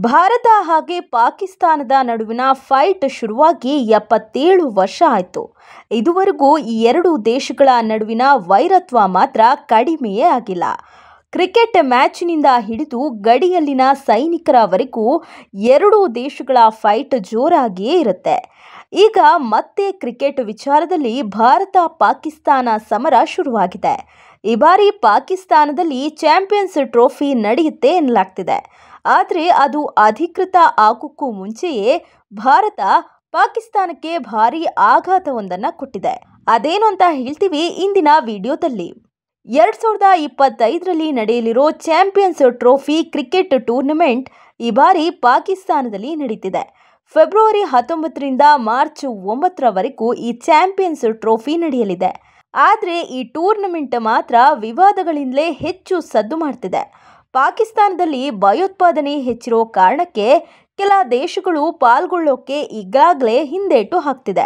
ಭಾರತ ಹಾಗೆ ಪಾಕಿಸ್ತಾನದ ನಡುವಿನ ಫೈಟ್ ಶುರುವಾಗಿ 77 ವರ್ಷ ಆಯಿತು. ಇದುವರೆಗೂ ಈ ಎರಡು ದೇಶಗಳ ನಡುವಿನ ವೈರತ್ವ ಮಾತ್ರ ಕಡಿಮೆಯೇ ಆಗಿಲ್ಲ. ಕ್ರಿಕೆಟ್ ಮ್ಯಾಚ್ನಿಂದ ಹಿಡಿದು ಗಡಿಯಲ್ಲಿನ ಸೈನಿಕರವರೆಗೂ ಎರಡೂ ದೇಶಗಳ ಫೈಟ್ ಜೋರಾಗಿಯೇ ಇರುತ್ತೆ. ಈಗ ಮತ್ತೆ ಕ್ರಿಕೆಟ್ ವಿಚಾರದಲ್ಲಿ ಭಾರತ ಪಾಕಿಸ್ತಾನ ಸಮರ ಶುರುವಾಗಿದೆ. ಈ ಬಾರಿ ಪಾಕಿಸ್ತಾನದಲ್ಲಿ ಚಾಂಪಿಯನ್ಸ್ ಟ್ರೋಫಿ ನಡೆಯುತ್ತೆ ಎನ್ನಲಾಗ್ತಿದೆ. ಆದರೆ ಅದು ಅಧಿಕೃತ ಆಗೋಕ್ಕೂ ಮುಂಚೆಯೇ ಭಾರತ ಪಾಕಿಸ್ತಾನಕ್ಕೆ ಭಾರೀ ಆಘಾತವೊಂದನ್ನು ಕೊಟ್ಟಿದೆ. ಅದೇನು ಅಂತ ಹೇಳ್ತೀವಿ ಇಂದಿನ ವಿಡಿಯೋದಲ್ಲಿ. 2025ರಲ್ಲಿ ನಡೆಯಲಿರೋ ಚಾಂಪಿಯನ್ಸ್ ಟ್ರೋಫಿ ಕ್ರಿಕೆಟ್ ಟೂರ್ನಮೆಂಟ್ ಈ ಬಾರಿ ಪಾಕಿಸ್ತಾನದಲ್ಲಿ ನಡೀತಿದೆ. ಫೆಬ್ರವರಿ 19ರಿಂದ ಮಾರ್ಚ್ 9ರವರೆಗೂ ಈ ಚಾಂಪಿಯನ್ಸ್ ಟ್ರೋಫಿ ನಡೆಯಲಿದೆ. ಆದರೆ ಈ ಟೂರ್ನಮೆಂಟ್ ಮಾತ್ರ ವಿವಾದಗಳಿಂದಲೇ ಹೆಚ್ಚು ಸದ್ದು ಮಾಡ್ತಿದೆ. ಪಾಕಿಸ್ತಾನದಲ್ಲಿ ಭಯೋತ್ಪಾದನೆ ಹೆಚ್ಚಿರೋ ಕಾರಣಕ್ಕೆ ಕೆಲ ದೇಶಗಳು ಪಾಲ್ಗೊಳ್ಳೋಕೆ ಈಗಾಗಲೇ ಹಿಂದೇಟು ಹಾಕ್ತಿದೆ.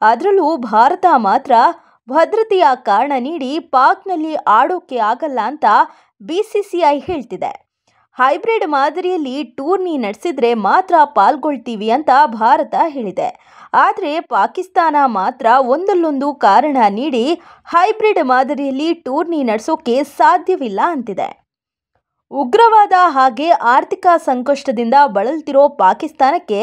ಅದರಲ್ಲೂ ಭಾರತ ಮಾತ್ರ ಭದ್ರತೆಯ ಕಾರಣ ನೀಡಿ ಪಾಕ್ನಲ್ಲಿ ಆಡೋಕೆ ಆಗಲ್ಲ ಅಂತ BCCI ಹೇಳ್ತಿದೆ. ಹೈಬ್ರಿಡ್ ಮಾದರಿಯಲ್ಲಿ ಟೂರ್ನಿ ನಡೆಸಿದ್ರೆ ಮಾತ್ರ ಪಾಲ್ಗೊಳ್ತೀವಿ ಅಂತ ಭಾರತ ಹೇಳಿದೆ. ಆದರೆ ಪಾಕಿಸ್ತಾನ ಮಾತ್ರ ಒಂದಲ್ಲೊಂದು ಕಾರಣ ನೀಡಿ ಹೈಬ್ರಿಡ್ ಮಾದರಿಯಲ್ಲಿ ಟೂರ್ನಿ ನಡೆಸೋಕೆ ಸಾಧ್ಯವಿಲ್ಲ ಅಂತಿದೆ. ಉಗ್ರವಾದ ಹಾಗೆ ಆರ್ಥಿಕ ಸಂಕಷ್ಟದಿಂದ ಬಳಲ್ತಿರೋ ಪಾಕಿಸ್ತಾನಕ್ಕೆ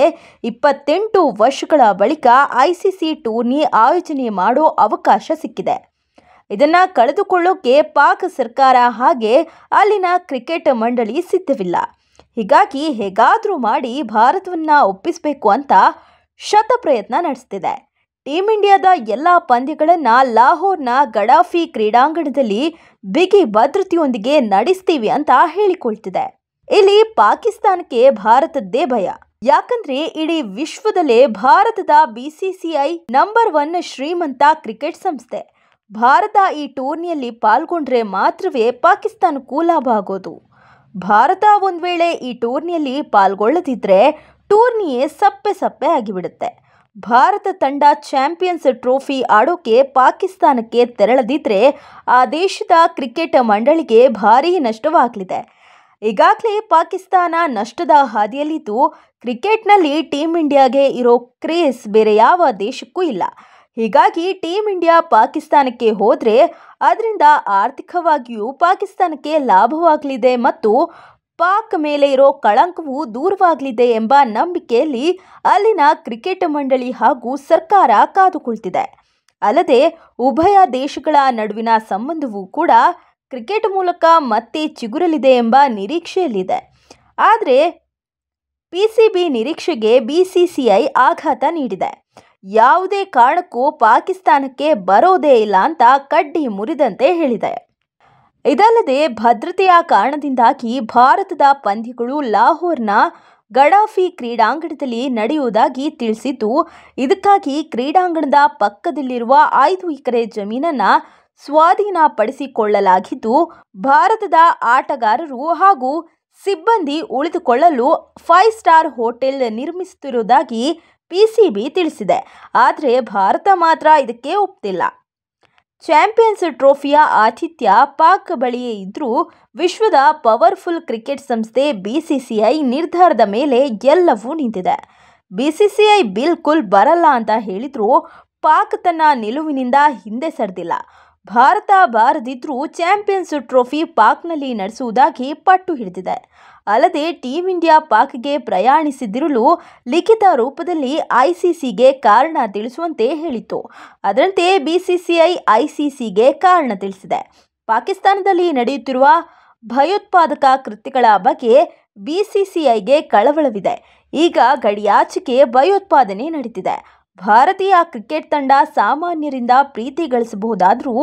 28 ವರ್ಷಗಳ ಬಳಿಕ ICC ಟೂರ್ನಿ ಆಯೋಜನೆ ಮಾಡೋ ಅವಕಾಶ ಸಿಕ್ಕಿದೆ. ಇದನ್ನು ಕಳೆದುಕೊಳ್ಳೋಕೆ ಪಾಕ್ ಸರ್ಕಾರ ಹಾಗೆ ಅಲ್ಲಿನ ಕ್ರಿಕೆಟ್ ಮಂಡಳಿ ಸಿದ್ಧವಿಲ್ಲ. ಹೀಗಾಗಿ ಹೇಗಾದರೂ ಮಾಡಿ ಭಾರತವನ್ನು ಒಪ್ಪಿಸಬೇಕು ಅಂತ ಶತಪ್ರಯತ್ನ ನಡೆಸ್ತಿದೆ. ಟೀಮ್ ಇಂಡಿಯಾದ ಎಲ್ಲ ಪಂದ್ಯಗಳನ್ನು ಲಾಹೋರ್ನ ಗಡಾಫಿ ಕ್ರೀಡಾಂಗಣದಲ್ಲಿ ಬಿಗಿ ಭದ್ರತೆಯೊಂದಿಗೆ ನಡೆಸ್ತೀವಿ ಅಂತ ಹೇಳಿಕೊಳ್ತಿದೆ. ಇಲ್ಲಿ ಪಾಕಿಸ್ತಾನಕ್ಕೆ ಭಾರತದ್ದೇ ಭಯ. ಯಾಕಂದ್ರೆ ಇಡೀ ವಿಶ್ವದಲ್ಲೇ ಭಾರತದ BCCI ನಂಬರ್ 1 ಶ್ರೀಮಂತ ಕ್ರಿಕೆಟ್ ಸಂಸ್ಥೆ. ಭಾರತ ಈ ಟೂರ್ನಿಯಲ್ಲಿ ಪಾಲ್ಗೊಂಡ್ರೆ ಮಾತ್ರವೇ ಪಾಕಿಸ್ತಾನಕ್ಕೂ ಲಾಭ ಆಗೋದು. ಭಾರತ ಒಂದು ವೇಳೆ ಈ ಟೂರ್ನಿಯಲ್ಲಿ ಪಾಲ್ಗೊಳ್ಳದಿದ್ರೆ ಟೂರ್ನಿಯೇ ಸಪ್ಪೆ ಆಗಿಬಿಡುತ್ತೆ. ಭಾರತ ತಂಡ ಚಾಂಪಿಯನ್ಸ್ ಟ್ರೋಫಿ ಆಡೋಕೆ ಪಾಕಿಸ್ತಾನಕ್ಕೆ ತೆರಳದಿದ್ರೆ ಆ ದೇಶದ ಕ್ರಿಕೆಟ್ ಮಂಡಳಿಗೆ ಭಾರೀ ನಷ್ಟವಾಗಲಿದೆ. ಈಗಾಗಲೇ ಪಾಕಿಸ್ತಾನ ನಷ್ಟದ ಹಾದಿಯಲ್ಲಿದ್ದು ಕ್ರಿಕೆಟ್ನಲ್ಲಿ ಟೀಮ್ ಇಂಡಿಯಾಗೆ ಇರೋ ಕ್ರೇಜ್ ಬೇರೆ ಯಾವ ದೇಶಕ್ಕೂ ಇಲ್ಲ. ಹೀಗಾಗಿ ಟೀಮ್ ಇಂಡಿಯಾ ಪಾಕಿಸ್ತಾನಕ್ಕೆ ಹೋದರೆ ಅದರಿಂದ ಆರ್ಥಿಕವಾಗಿಯೂ ಪಾಕಿಸ್ತಾನಕ್ಕೆ ಲಾಭವಾಗಲಿದೆ ಮತ್ತು ಪಾಕ್ ಮೇಲೆ ಇರೋ ಕಳಂಕವು ದೂರವಾಗಲಿದೆ ಎಂಬ ನಂಬಿಕೆಯಲ್ಲಿ ಅಲ್ಲಿನ ಕ್ರಿಕೆಟ್ ಮಂಡಳಿ ಹಾಗೂ ಸರ್ಕಾರ ಕಾದುಕೊಳ್ತಿದೆ. ಅಲ್ಲದೆ ಉಭಯ ದೇಶಗಳ ನಡುವಿನ ಸಂಬಂಧವೂ ಕೂಡ ಕ್ರಿಕೆಟ್ ಮೂಲಕ ಮತ್ತೆ ಚಿಗುರಲಿದೆ ಎಂಬ ನಿರೀಕ್ಷೆಯಲ್ಲಿದೆ. ಆದರೆ PCB ನಿರೀಕ್ಷೆಗೆ BCCI ಆಘಾತ ನೀಡಿದೆ. ಯಾವುದೇ ಕಾರಣಕ್ಕೂ ಪಾಕಿಸ್ತಾನಕ್ಕೆ ಬರೋದೇ ಇಲ್ಲ ಅಂತ ಕಡ್ಡಿ ಮುರಿದಂತೆ ಹೇಳಿದೆ. ಇದಲ್ಲದೆ ಭದ್ರತೆಯ ಕಾರಣದಿಂದಾಗಿ ಭಾರತದ ಪಂದ್ಯಗಳು ಲಾಹೋರ್ನ ಗಡಾಫಿ ಕ್ರೀಡಾಂಗಣದಲ್ಲಿ ನಡೆಯುವುದಾಗಿ ತಿಳಿಸಿದ್ದು, ಇದಕ್ಕಾಗಿ ಕ್ರೀಡಾಂಗಣದ ಪಕ್ಕದಲ್ಲಿರುವ 5 ಎಕರೆ ಜಮೀನನ್ನು ಸ್ವಾಧೀನಪಡಿಸಿಕೊಳ್ಳಲಾಗಿದ್ದು ಭಾರತದ ಆಟಗಾರರು ಹಾಗೂ ಸಿಬ್ಬಂದಿ ಉಳಿದುಕೊಳ್ಳಲು 5 ಸ್ಟಾರ್ ಹೋಟೆಲ್ ನಿರ್ಮಿಸುತ್ತಿರುವುದಾಗಿ PCB ತಿಳಿಸಿದೆ. ಆದರೆ ಭಾರತ ಮಾತ್ರ ಇದಕ್ಕೆ ಒಪ್ತಿಲ್ಲ. ಚಾಂಪಿಯನ್ಸ್ ಟ್ರೋಫಿಯ ಆತಿಥ್ಯ ಪಾಕ್ ಬಳಿಯೇ ಇದ್ರೂ ವಿಶ್ವದ ಪವರ್ಫುಲ್ ಕ್ರಿಕೆಟ್ ಸಂಸ್ಥೆ BCCI ನಿರ್ಧಾರದ ಮೇಲೆ ಎಲ್ಲವೂ ನಿಂತಿದೆ. BCCI ಬಿಲ್ಕುಲ್ ಬರಲ್ಲ ಅಂತ ಹೇಳಿದ್ರು ಪಾಕ್ ತನ್ನ ನಿಲುವಿನಿಂದ ಹಿಂದೆ ಸರಿದಿಲ್ಲ. ಭಾರತ ಬಾರದಿದ್ರೂ ಚಾಂಪಿಯನ್ಸ್ ಟ್ರೋಫಿ ಪಾಕ್ನಲ್ಲಿ ನಡೆಸುವುದಾಗಿ ಪಟ್ಟು ಹಿಡಿದಿದೆ. ಅಲ್ಲದೆ ಟೀಮ್ ಇಂಡಿಯಾ ಪಾಕ್ಗೆ ಪ್ರಯಾಣಿಸಿದಿರಲು ಲಿಖಿತ ರೂಪದಲ್ಲಿ ICCಗೆ ಕಾರಣ ತಿಳಿಸುವಂತೆ ಹೇಳಿತ್ತು. ಅದರಂತೆ BCCI ICCಗೆ ಕಾರಣ ತಿಳಿಸಿದೆ. ಪಾಕಿಸ್ತಾನದಲ್ಲಿ ನಡೆಯುತ್ತಿರುವ ಭಯೋತ್ಪಾದಕ ಕೃತ್ಯಗಳ ಬಗ್ಗೆ BCCIಗೆ ಕಳವಳವಿದೆ. ಈಗ ಗಡಿಯಾಚೆಗೆ ಭಯೋತ್ಪಾದನೆ ನಡೀತಿದೆ. ಭಾರತೀಯ ಕ್ರಿಕೆಟ್ ತಂಡ ಸಾಮಾನ್ಯರಿಂದ ಪ್ರೀತಿ ಗಳಿಸಬಹುದಾದರೂ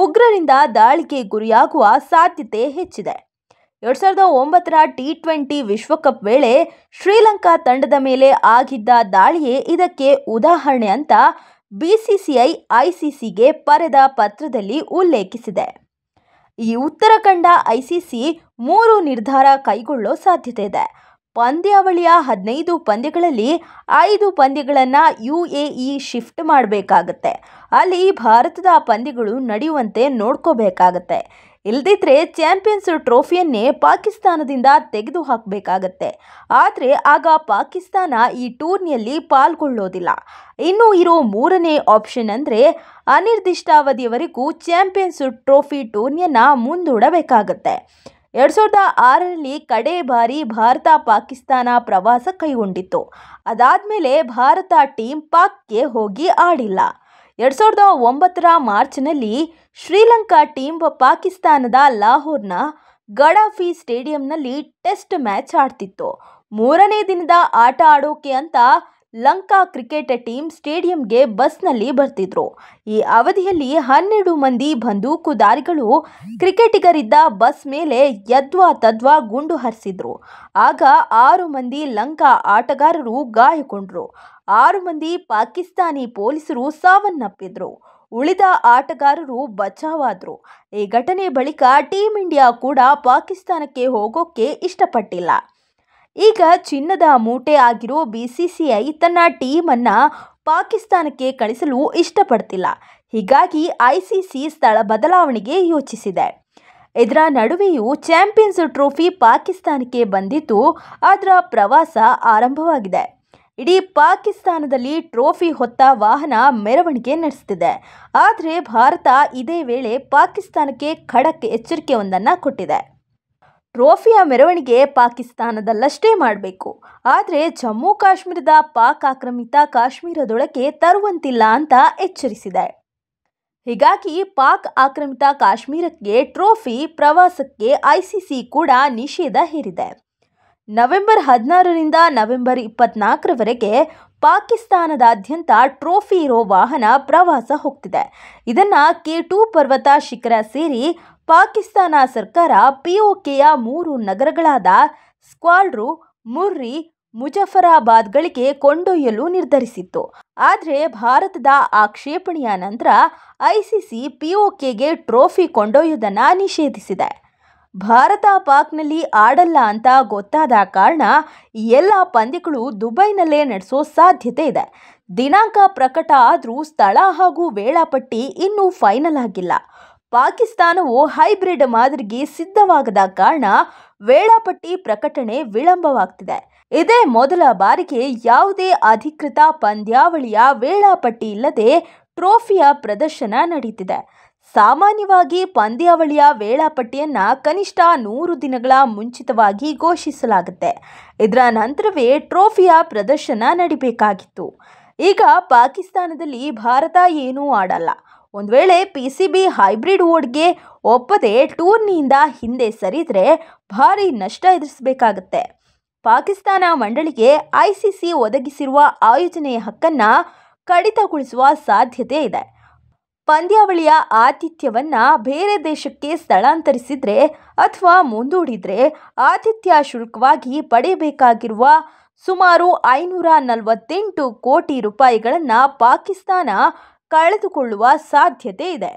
ಉಗ್ರರಿಂದ ದಾಳಿಗೆ ಗುರಿಯಾಗುವ ಸಾಧ್ಯತೆ ಹೆಚ್ಚಿದೆ. 2009ರ T20 ವಿಶ್ವಕಪ್ ವೇಳೆ ಶ್ರೀಲಂಕಾ ತಂಡದ ಮೇಲೆ ಆಗಿದ್ದ ದಾಳಿಯೇ ಇದಕ್ಕೆ ಉದಾಹರಣೆ ಅಂತ BCCI ICCಗೆ ಬರೆದ ಪತ್ರದಲ್ಲಿ ಉಲ್ಲೇಖಿಸಿದೆ. ಈ ಉತ್ತರ ಕಂಡ ICC 3 ನಿರ್ಧಾರ ಕೈಗೊಳ್ಳೋ ಸಾಧ್ಯತೆ ಇದೆ. ಪಂದ್ಯಾವಳಿಯ 15 ಪಂದ್ಯಗಳಲ್ಲಿ 5 ಪಂದ್ಯಗಳನ್ನು UAE ಶಿಫ್ಟ್ ಮಾಡಬೇಕಾಗತ್ತೆ. ಅಲ್ಲಿ ಭಾರತದ ಪಂದ್ಯಗಳು ನಡೆಯುವಂತೆ ನೋಡ್ಕೋಬೇಕಾಗತ್ತೆ. ಇಲ್ದಿದ್ರೆ ಚಾಂಪಿಯನ್ಸ್ ಟ್ರೋಫಿಯನ್ನೇ ಪಾಕಿಸ್ತಾನದಿಂದ ತೆಗೆದುಹಾಕಬೇಕಾಗತ್ತೆ. ಆದರೆ ಆಗ ಪಾಕಿಸ್ತಾನ ಈ ಟೂರ್ನಿಯಲ್ಲಿ ಪಾಲ್ಗೊಳ್ಳೋದಿಲ್ಲ. ಇನ್ನು ಇರೋ ಮೂರನೇ ಆಪ್ಷನ್ ಅಂದರೆ ಅನಿರ್ದಿಷ್ಟಾವಧಿಯವರೆಗೂ ಚಾಂಪಿಯನ್ಸ್ ಟ್ರೋಫಿ ಟೂರ್ನಿಯನ್ನು ಮುಂದೂಡಬೇಕಾಗತ್ತೆ. 2006ರಲ್ಲಿ ಕಡೇ ಬಾರಿ ಭಾರತ ಪಾಕಿಸ್ತಾನ ಪ್ರವಾಸ ಕೈಗೊಂಡಿತ್ತು. ಅದಾದಮೇಲೆ ಭಾರತ ಟೀಮ್ ಪಾಕ್ಗೆ ಹೋಗಿ ಆಡಿಲ್ಲ. 2009ರ ಮಾರ್ಚ್ನಲ್ಲಿ ಶ್ರೀಲಂಕಾ ಟೀಮ್ ಪಾಕಿಸ್ತಾನದ ಲಾಹೋರ್ನ ಗಡಾಫಿ ಸ್ಟೇಡಿಯಂನಲ್ಲಿ ಟೆಸ್ಟ್ ಮ್ಯಾಚ್ ಆಡ್ತಿತ್ತು. ಮೂರನೇ ದಿನದ ಆಟ ಆಡೋಕೆ ಅಂತ ಲಂಕಾ ಕ್ರಿಕೆಟ್ ಟೀಮ್ ಸ್ಟೇಡಿಯಂಗೆ ಬಸ್ನಲ್ಲಿ ಬರ್ತಿದ್ರು. ಈ ಅವಧಿಯಲ್ಲಿ 12 ಮಂದಿ ಬಂದೂಕುಧಾರಿಗಳು ಕ್ರಿಕೆಟಿಗರಿದ್ದ ಬಸ್ ಮೇಲೆ ಯದ್ವಾ ತದ್ವಾ ಗುಂಡು ಹಾರಿಸಿದ್ರು. ಆಗ 6 ಮಂದಿ ಲಂಕಾ ಆಟಗಾರರು ಗಾಯಗೊಂಡ್ರು. 6 ಮಂದಿ ಪಾಕಿಸ್ತಾನಿ ಪೊಲೀಸರು ಸಾವನ್ನಪ್ಪಿದ್ರು. ಉಳಿದ ಆಟಗಾರರು ಬಚಾವಾದ್ರು. ಈ ಘಟನೆ ಬಳಿಕ ಟೀಂ ಇಂಡಿಯಾ ಕೂಡ ಪಾಕಿಸ್ತಾನಕ್ಕೆ ಹೋಗೋಕೆ ಇಷ್ಟಪಟ್ಟಿಲ್ಲ. ಈಗ ಚಿನ್ನದ ಮೂಟೆ ಆಗಿರೋ BCCI ತನ್ನ ಟೀಮನ್ನು ಪಾಕಿಸ್ತಾನಕ್ಕೆ ಕಳಿಸಲು ಇಷ್ಟಪಡ್ತಿಲ್ಲ. ಹೀಗಾಗಿ ICC ಸ್ಥಳ ಬದಲಾವಣೆಗೆ ಯೋಚಿಸಿದೆ. ಇದರ ನಡುವೆಯೂ ಚಾಂಪಿಯನ್ಸ್ ಟ್ರೋಫಿ ಪಾಕಿಸ್ತಾನಕ್ಕೆ ಬಂದಿದ್ದು ಅದರ ಪ್ರವಾಸ ಆರಂಭವಾಗಿದೆ. ಇಡೀ ಪಾಕಿಸ್ತಾನದಲ್ಲಿ ಟ್ರೋಫಿ ಹೊತ್ತ ವಾಹನ ಮೆರವಣಿಗೆ ನಡೆಸುತ್ತಿದೆ. ಆದರೆ ಭಾರತ ಇದೇ ವೇಳೆ ಪಾಕಿಸ್ತಾನಕ್ಕೆ ಖಡಕ್ ಎಚ್ಚರಿಕೆಯೊಂದನ್ನು ಕೊಟ್ಟಿದೆ. ಟ್ರೋಫಿಯ ಮೆರವಣಿಗೆ ಪಾಕಿಸ್ತಾನದಲ್ಲಷ್ಟೇ ಮಾಡಬೇಕು, ಆದರೆ ಜಮ್ಮು ಕಾಶ್ಮೀರದ ಪಾಕ್ ಆಕ್ರಮಿತ ಕಾಶ್ಮೀರದೊಳಗೆ ತರುವಂತಿಲ್ಲ ಅಂತ ಎಚ್ಚರಿಸಿದೆ. ಹೀಗಾಗಿ ಪಾಕ್ ಆಕ್ರಮಿತ ಕಾಶ್ಮೀರಕ್ಕೆ ಟ್ರೋಫಿ ಪ್ರವಾಸಕ್ಕೆ ICC ಕೂಡ ನಿಷೇಧ ಹೇರಿದೆ. ನವೆಂಬರ್ 16ರಿಂದ ನವೆಂಬರ್ 24ರವರೆಗೆ ಪಾಕಿಸ್ತಾನದಾದ್ಯಂತ ಟ್ರೋಫಿ ಇರೋ ವಾಹನ ಪ್ರವಾಸ ಹೋಗ್ತಿದೆ. ಇದನ್ನು K2 ಪರ್ವತ ಶಿಖರ ಸೇರಿ ಪಾಕಿಸ್ತಾನ ಸರ್ಕಾರ POKಯ 3 ನಗರಗಳಾದ ಸ್ಕ್ವಾಲ್ರು, ಮುರ್ರಿ, ಮುಜಫರಾಬಾದ್ಗಳಿಗೆ ಕೊಂಡೊಯ್ಯಲು ನಿರ್ಧರಿಸಿತ್ತು. ಆದರೆ ಭಾರತದ ಆಕ್ಷೇಪಣೆಯ ನಂತರ ICC POKಗೆ ಟ್ರೋಫಿ ಕೊಂಡೊಯ್ಯುವುದನ್ನು ನಿಷೇಧಿಸಿದೆ. ಭಾರತ ಪಾಕ್ನಲ್ಲಿ ಆಡಲ್ಲ ಅಂತ ಗೊತ್ತಾದ ಕಾರಣ ಈ ಎಲ್ಲ ಪಂದ್ಯಗಳು ದುಬೈನಲ್ಲೇ ನಡೆಸೋ ಸಾಧ್ಯತೆ ಇದೆ. ದಿನಾಂಕ ಪ್ರಕಟ ಆದರೂ ಸ್ಥಳ ಹಾಗೂ ವೇಳಾಪಟ್ಟಿ ಇನ್ನೂ ಫೈನಲ್ ಆಗಿಲ್ಲ. ಪಾಕಿಸ್ತಾನವು ಹೈಬ್ರಿಡ್ ಮಾದರಿಗೆ ಸಿದ್ಧವಾಗದ ಕಾರಣ ವೇಳಾಪಟ್ಟಿ ಪ್ರಕಟಣೆ ವಿಳಂಬವಾಗ್ತಿದೆ. ಇದೇ ಮೊದಲ ಬಾರಿಗೆ ಯಾವುದೇ ಅಧಿಕೃತ ಪಂದ್ಯಾವಳಿಯ ವೇಳಾಪಟ್ಟಿ ಇಲ್ಲದೆ ಟ್ರೋಫಿಯ ಪ್ರದರ್ಶನ ನಡೀತಿದೆ. ಸಾಮಾನ್ಯವಾಗಿ ಪಂದ್ಯಾವಳಿಯ ವೇಳಾಪಟ್ಟಿಯನ್ನು ಕನಿಷ್ಠ 100 ದಿನಗಳ ಮುಂಚಿತವಾಗಿ ಘೋಷಿಸಲಾಗುತ್ತೆ. ಇದರ ನಂತರವೇ ಟ್ರೋಫಿಯ ಪ್ರದರ್ಶನ ನಡೀಬೇಕಾಗಿತ್ತು. ಈಗ ಪಾಕಿಸ್ತಾನದಲ್ಲಿ ಭಾರತ ಏನೂ ಆಡಲ್ಲ. ಒಂದು ವೇಳೆ PCB ಹೈಬ್ರಿಡ್ ಮೋಡ್ಗೆ ಒಪ್ಪದೆ ಟೂರ್ನಿಯಿಂದ ಹಿಂದೆ ಸರಿದ್ರೆ ಭಾರಿ ನಷ್ಟ ಎದುರಿಸಬೇಕಾಗತ್ತೆ. ಪಾಕಿಸ್ತಾನ ಮಂಡಳಿಗೆ ICC ಒದಗಿಸಿರುವ ಆಯೋಜನೆಯ ಹಕ್ಕನ್ನು ಕಡಿತಗೊಳಿಸುವ ಸಾಧ್ಯತೆ ಇದೆ. ಪಂದ್ಯಾವಳಿಯ ಆತಿಥ್ಯವನ್ನು ಬೇರೆ ದೇಶಕ್ಕೆ ಸ್ಥಳಾಂತರಿಸಿದರೆ ಅಥವಾ ಮುಂದೂಡಿದರೆ ಆತಿಥ್ಯ ಶುಲ್ಕವಾಗಿ ಪಡೆಯಬೇಕಾಗಿರುವ ಸುಮಾರು 548 ಕೋಟಿ ರೂಪಾಯಿಗಳನ್ನು ಪಾಕಿಸ್ತಾನ ಕಳೆದುಕೊಳ್ಳುವ ಸಾಧ್ಯತೆ ಇದೆ.